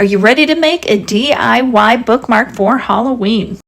Are you ready to make a DIY bookmark for Halloween?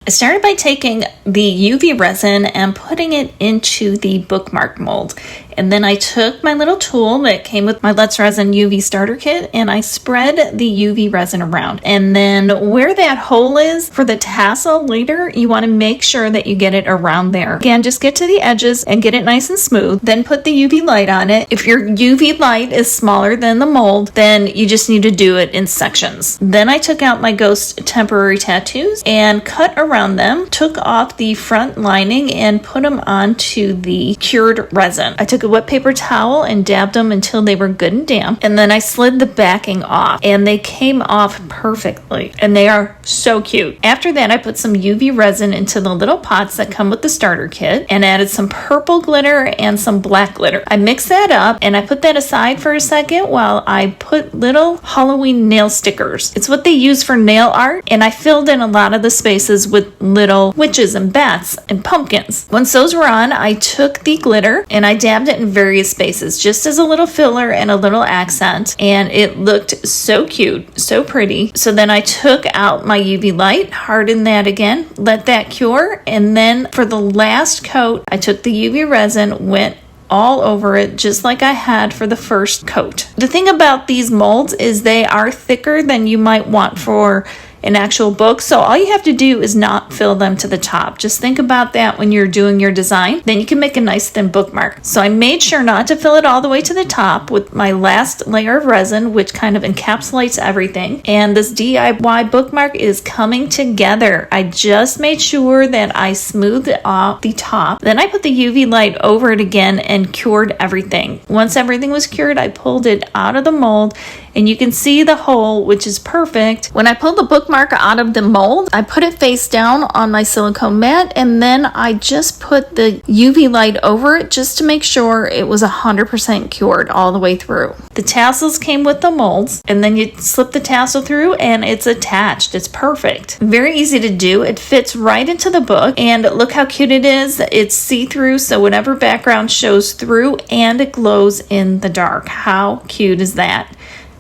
I started by taking the UV resin and putting it into the bookmark mold. And then I took my little tool that came with my Let's Resin UV starter kit and I spread the UV resin around. And then where that hole is for the tassel later, you want to make sure that you get it around there. Again, just get to the edges and get it nice and smooth. Then put the UV light on it. If your UV light is smaller than the mold, then you just need to do it in sections. Then I took out my ghost temporary tattoos and cut around them, took off the front lining and put them onto the cured resin. I took a wet paper towel and dabbed them until they were good and damp, and then I slid the backing off and they came off perfectly and they are so cute. After that, I put some UV resin into the little pots that come with the starter kit and added some purple glitter and some black glitter. I mixed that up and I put that aside for a second while I put little Halloween nail stickers. It's what they use for nail art, and I filled in a lot of the spaces with little witches and bats and pumpkins. Once those were on, I took the glitter and I dabbed it in various spaces just as a little filler and a little accent, and it looked so cute, so pretty. So then I took out my UV light, hardened that again, let that cure, and then for the last coat I took the UV resin, went all over it just like I had for the first coat. The thing about these molds is they are thicker than you might want for an actual book, so all you have to do is not fill them to the top. Just think about that when you're doing your design. Then you can make a nice thin bookmark. So I made sure not to fill it all the way to the top with my last layer of resin, which kind of encapsulates everything. And this DIY bookmark is coming together. I just made sure that I smoothed off the top. Then I put the UV light over it again and cured everything. Once everything was cured, I pulled it out of the mold and you can see the hole, which is perfect. When I pulled the bookmark out of the mold, I put it face down on my silicone mat, and then I just put the UV light over it just to make sure it was 100% cured all the way through. The tassels came with the molds, and then you slip the tassel through and it's attached. It's perfect. Very easy to do. It fits right into the book, and look how cute it is. It's see-through, so whatever background shows through, and it glows in the dark. How cute is that?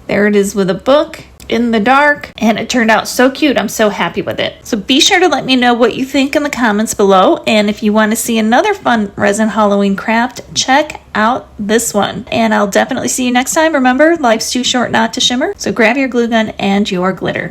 There it is with a book in the dark, and it turned out so cute. I'm so happy with it. So be sure to let me know what you think in the comments below, and if you want to see another fun resin Halloween craft, check out this one. And I'll definitely see you next time. Remember, life's too short not to shimmer, so grab your glue gun and your glitter.